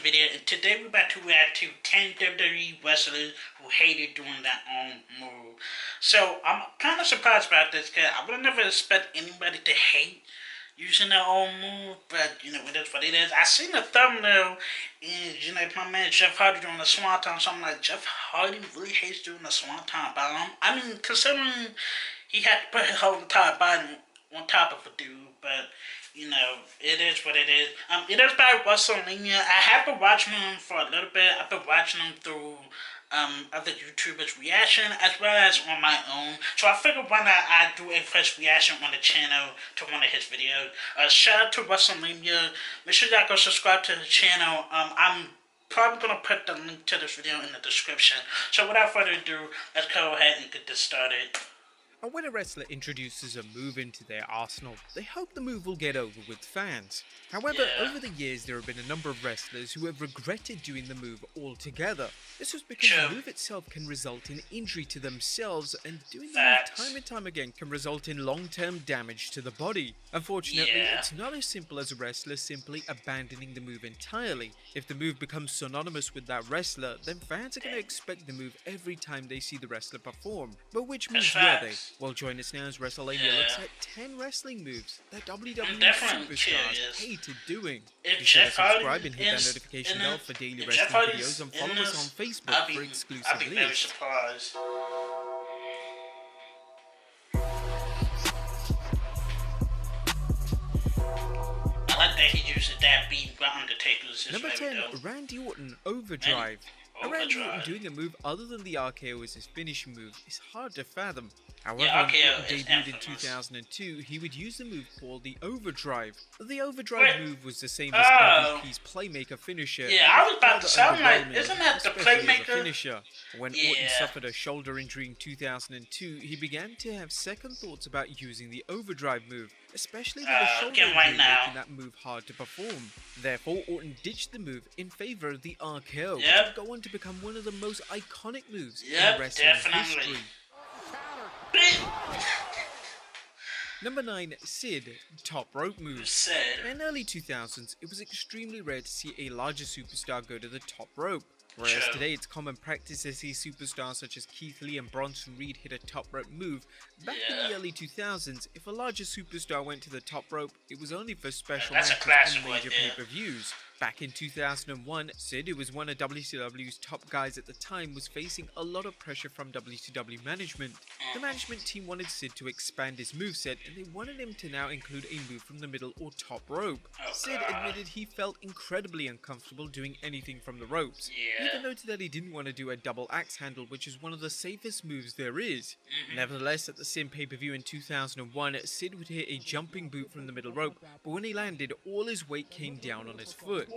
reaction video, and today we're about to react to 10 WWE wrestlers who hated doing their own move. So I'm kind of surprised about this because I would never expect anybody to hate using their own move, but it is what it is. I seen the thumbnail, and my man Jeff Hardy doing the Swanton, so I'm like, Jeff Hardy really hates doing the Swanton, but I mean, considering he had to put his whole entire body on top of a dude, but it is what it is. It is by Wrestlelamia. I have been watching them for a little bit. I've been watching them through other YouTubers' reaction as well as on my own. So I figured why not I do a fresh reaction on the channel to one of his videos. Shout out to Wrestlelamia. Make sure y'all go subscribe to the channel. I'm probably going to put the link to this video in the description. So without further ado, let's go ahead and get this started. And when a wrestler introduces a move into their arsenal, they hope the move will get over with fans. However, over the years there have been a number of wrestlers who have regretted doing the move altogether. This was because the move itself can result in injury to themselves, and doing the move time and time again can result in long-term damage to the body. Unfortunately, it's not as simple as a wrestler simply abandoning the move entirely. If the move becomes synonymous with that wrestler, then fans are going to expect the move every time they see the wrestler perform. But which moves were they? Well, join us now as Wrestlelamia looks at 10 wrestling moves that WWE superstars hated doing. Be sure to subscribe and hit that notification bell for daily wrestling videos, and follow us on Facebook for exclusive I'll be very links. surprised. I like that he uses that beat by Undertaker's. Number 10, Randy Orton, Overdrive. Randy Orton doing a move other than the RKO as his finishing move is hard to fathom. However, when Orton debuted in 2002, he would use the move called the Overdrive. The Overdrive move was the same as MVP's Playmaker finisher. Yeah, I was about to say, I'm like, isn't that the Playmaker? Finisher. When Orton suffered a shoulder injury in 2002, he began to have second thoughts about using the Overdrive move, especially with the shoulder injury making that move hard to perform. Therefore, Orton ditched the move in favor of the RKO, which would go on to become one of the most iconic moves in wrestling history. Number 9, Sid, top rope move. In early 2000s, it was extremely rare to see a larger superstar go to the top rope. Whereas today it's common practice to see superstars such as Keith Lee and Bronson Reed hit a top rope move. Back in the early 2000s, if a larger superstar went to the top rope, it was only for special matches and major pay-per-views. Back in 2001, Sid, who was one of WCW's top guys at the time, was facing a lot of pressure from WCW management. The management team wanted Sid to expand his moveset, and they wanted him to now include a move from the middle or top rope. Sid admitted he felt incredibly uncomfortable doing anything from the ropes. He even noted that he didn't want to do a double axe handle, which is one of the safest moves there is. Nevertheless, at the same pay-per-view in 2001, Sid would hit a jumping boot from the middle rope, but when he landed, all his weight came down on his foot.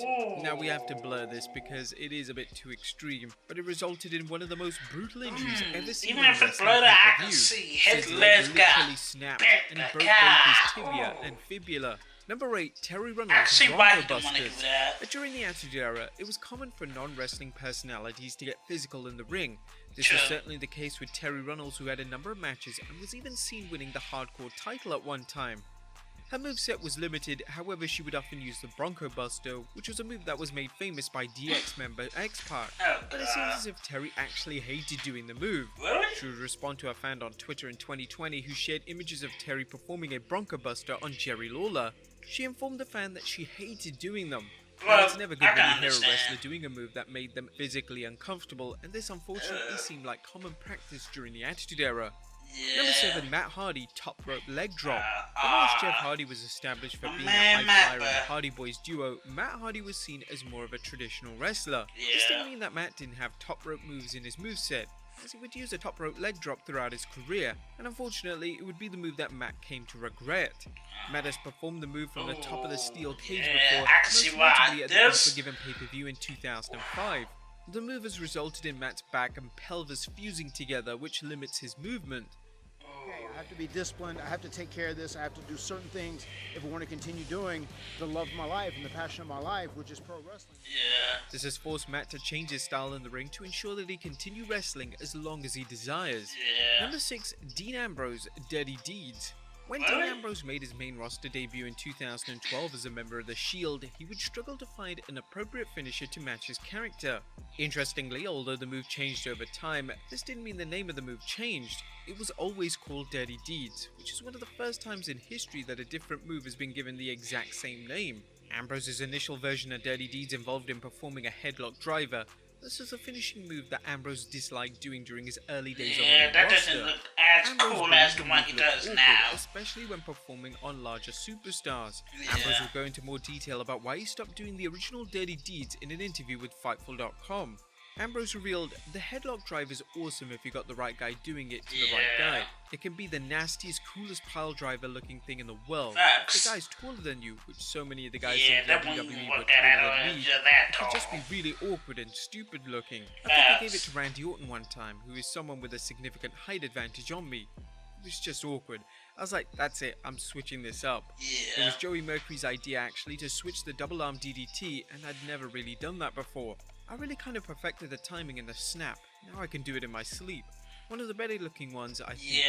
Now we have to blur this because it is a bit too extreme, but it resulted in one of the most brutal injuries ever seen on a wrestling pay-per-view. His leg literally snapped and he broke both his tibia and fibula. Number 8, Terry Runnels, Bronco Busters. During the Attitude Era, it was common for non-wrestling personalities to get physical in the ring. This was certainly the case with Terry Runnels, who had a number of matches and was even seen winning the Hardcore title at one time. Her moveset was limited, however she would often use the Bronco Buster, which was a move that was made famous by DX member X-Pac. But it seems as if Terry actually hated doing the move. She would respond to a fan on Twitter in 2020 who shared images of Terry performing a Bronco Buster on Jerry Lawler. She informed the fan that she hated doing them. Now, it's never good when you hear a wrestler doing a move that made them physically uncomfortable, and this unfortunately seemed like common practice during the Attitude Era. Number 7, Matt Hardy, top rope leg drop. Once Jeff Hardy was established for being a high flyer in the Hardy Boys duo, Matt Hardy was seen as more of a traditional wrestler. This didn't mean that Matt didn't have top rope moves in his moveset, as he would use a top rope leg drop throughout his career, and unfortunately it would be the move that Matt came to regret. Matt has performed the move from the top of the steel cage before, most notably at the Unforgiven pay-per-view in 2005. The move has resulted in Matt's back and pelvis fusing together, which limits his movement. I have to be disciplined, I have to take care of this, I have to do certain things if I want to continue doing the love of my life and the passion of my life, which is pro wrestling. This has forced Matt to change his style in the ring to ensure that he continue wrestling as long as he desires. Number 6, Dean Ambrose, Dirty Deeds. When Dean Ambrose made his main roster debut in 2012 as a member of The Shield, he would struggle to find an appropriate finisher to match his character. Interestingly, although the move changed over time, this didn't mean the name of the move changed. It was always called Dirty Deeds, which is one of the first times in history that a different move has been given the exact same name. Ambrose's initial version of Dirty Deeds involved him performing a headlock driver. This was a finishing move that Ambrose disliked doing during his early days on the roster. That doesn't look as cool as the one he does now. Especially when performing on larger superstars. Ambrose will go into more detail about why he stopped doing the original Dirty Deeds in an interview with Fightful.com. Ambrose revealed, "The headlock drive is awesome if you got the right guy doing it to the right guy. It can be the nastiest, coolest pile driver looking thing in the world. The guy's taller than you, which so many of the guys in WWE were taller than me. It could just be really awkward and stupid looking. I think I gave it to Randy Orton one time, who is someone with a significant height advantage on me. It was just awkward. I was like, that's it, I'm switching this up." It was Joey Mercury's idea actually to switch the double arm DDT, and I'd never really done that before. I really kind of perfected the timing and the snap. Now I can do it in my sleep. One of the better looking ones I think.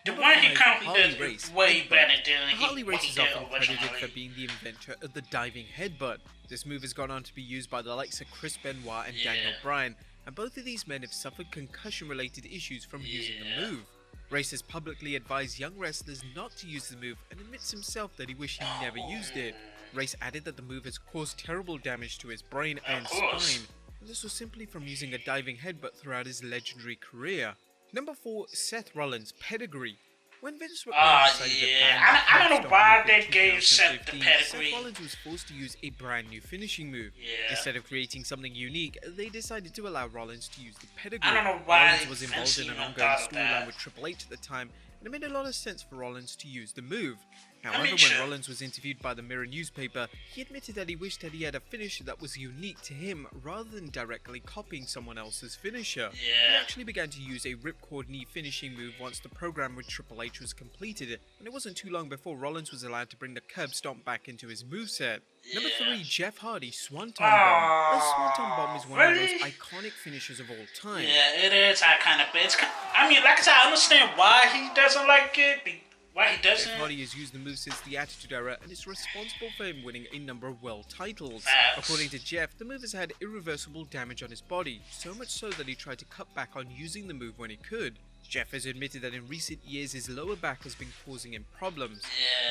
The one he currently does is way better than Harley Race is often credited for being the inventor of the diving headbutt. This move has gone on to be used by the likes of Chris Benoit and Daniel Bryan, and both of these men have suffered concussion related issues from using the move. Race has publicly advised young wrestlers not to use the move and admits himself that he wished he never used it. Race added that the move has caused terrible damage to his brain and spine, and this was simply from using a diving headbutt throughout his legendary career. Number 4, Seth Rollins' pedigree. When Vince McMahon decided to ban I don't know why they gave Seth the pedigree. Seth Rollins was forced to use a brand new finishing move. Instead of creating something unique, they decided to allow Rollins to use the pedigree. I don't know why Rollins was involved in an ongoing storyline with Triple H at the time, and it made a lot of sense for Rollins to use the move. However, when Rollins was interviewed by the Mirror newspaper, he admitted that he wished that he had a finisher that was unique to him rather than directly copying someone else's finisher. He actually began to use a ripcord knee finishing move once the program with Triple H was completed, and it wasn't too long before Rollins was allowed to bring the curb stomp back into his moveset. Number 3, Jeff Hardy's Swanton Bomb. The Swanton Bomb is one of the most iconic finishers of all time. Yeah, it is iconic, but I mean, like I said, I understand why he doesn't like it. Why he doesn't? Jeff Hardy has used the move since the Attitude Era and is responsible for him winning a number of world titles. According to Jeff, the move has had irreversible damage on his body, so much so that he tried to cut back on using the move when he could. Jeff has admitted that in recent years his lower back has been causing him problems.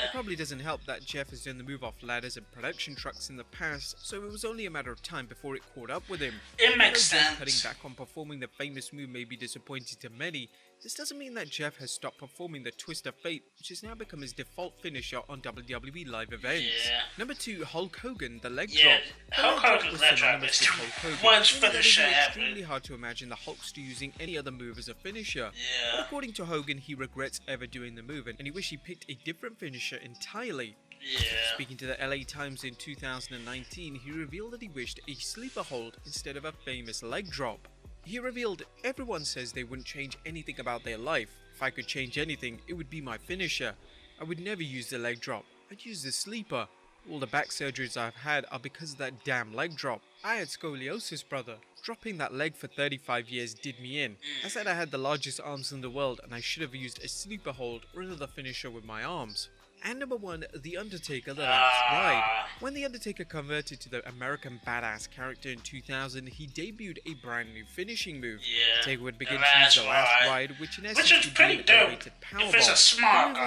It probably doesn't help that Jeff has done the move off ladders and production trucks in the past, so it was only a matter of time before it caught up with him. It makes sense. Cutting back on performing the famous move may be disappointing to many. This doesn't mean that Jeff has stopped performing the Twist of Fate, which has now become his default finisher on WWE live events. Number 2, Hulk Hogan, the leg drop. Hulk Hogan's leg drop is the worst finisher ever. It's extremely hard to imagine the Hulkster using any other move as a finisher. But according to Hogan, he regrets ever doing the move, and he wished he picked a different finisher entirely. Speaking to the LA Times in 2019, he revealed that he wished a sleeper hold instead of a famous leg drop. He revealed, "Everyone says they wouldn't change anything about their life. If I could change anything, it would be my finisher. I would never use the leg drop. I'd use the sleeper. All the back surgeries I've had are because of that damn leg drop. I had scoliosis, brother. Dropping that leg for 35 years did me in. I said I had the largest arms in the world and I should have used a sleeper hold or another finisher with my arms." And number 1, The Undertaker, The Last Ride. When The Undertaker converted to the American Badass character in 2000, he debuted a brand new finishing move. Taker would begin to use The Last Ride, which in essence would be an elevated powerbomb. The move was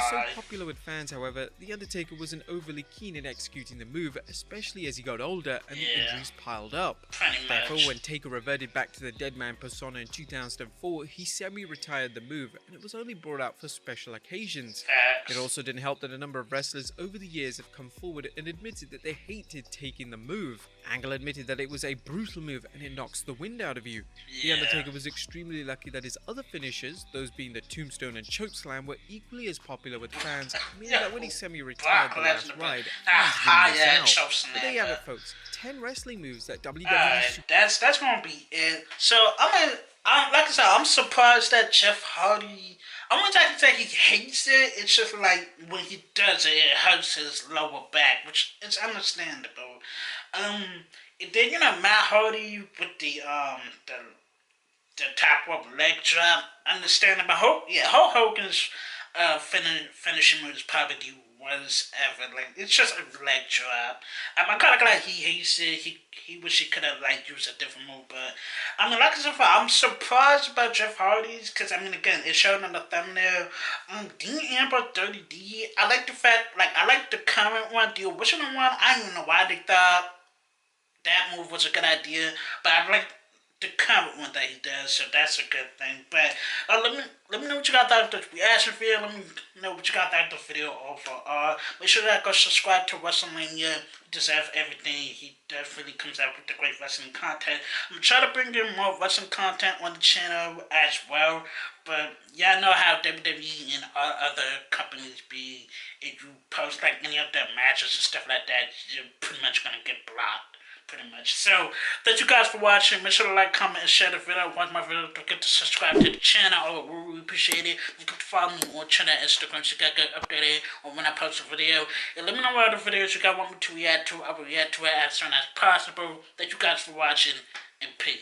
so popular with fans, however, The Undertaker wasn't overly keen in executing the move, especially as he got older and the injuries piled up. Therefore, when Taker reverted back to the Deadman persona in 2004, he semi-retired the move, and it was only brought out for special occasions. It also didn't help that a number of wrestlers over the years have come forward and admitted that they hated taking the move. Angle admitted that it was a brutal move and it knocks the wind out of you. The Undertaker was extremely lucky that his other finishers, those being the Tombstone and Chokeslam, were equally as popular with fans, meaning that when he semi-retired The Last Ride, fans didn't miss out. But there you have it, folks. 10 wrestling moves that WWE... That's gonna be it. So, like I said, I'm surprised that Jeff Hardy... I wouldn't like to say he hates it. It's just like when he does it, it hurts his lower back, which is understandable. And then Matt Hardy with the top rope leg drop, understandable. Hulk Hogan's finishing move is probably the worst ever. Like it's just a leg drop. I'm kind of glad he hates it. He wish he could have like used a different move, but I mean, like I said, I'm surprised about Jeff Hardy's because I mean, again, it showed on the thumbnail. Dean Amber 30D. I like the fact, like I like the current one. The original one, I don't even know why they thought that move was a good idea, but I like the current one that he does, so that's a good thing. But let me know what you got thought of the reaction video. Let me know what you got thought of the video overall. Make sure that go subscribe to Wrestlelamia. He deserves everything. He definitely comes out with the great wrestling content. I'm gonna try to bring in more wrestling content on the channel as well. But y'all know how WWE and other companies be. If you post like any of their matches and stuff like that, you're pretty much gonna get blocked. Pretty much. So, thank you guys for watching. Make sure to like, comment, and share the video. Watch my video. Don't forget to subscribe to the channel. I would really appreciate it. Don't forget to follow me on Twitter and Instagram so you guys get updated on when I post a video. And let me know what other videos you guys want me to react to. I will react to it as soon as possible. Thank you guys for watching, and peace.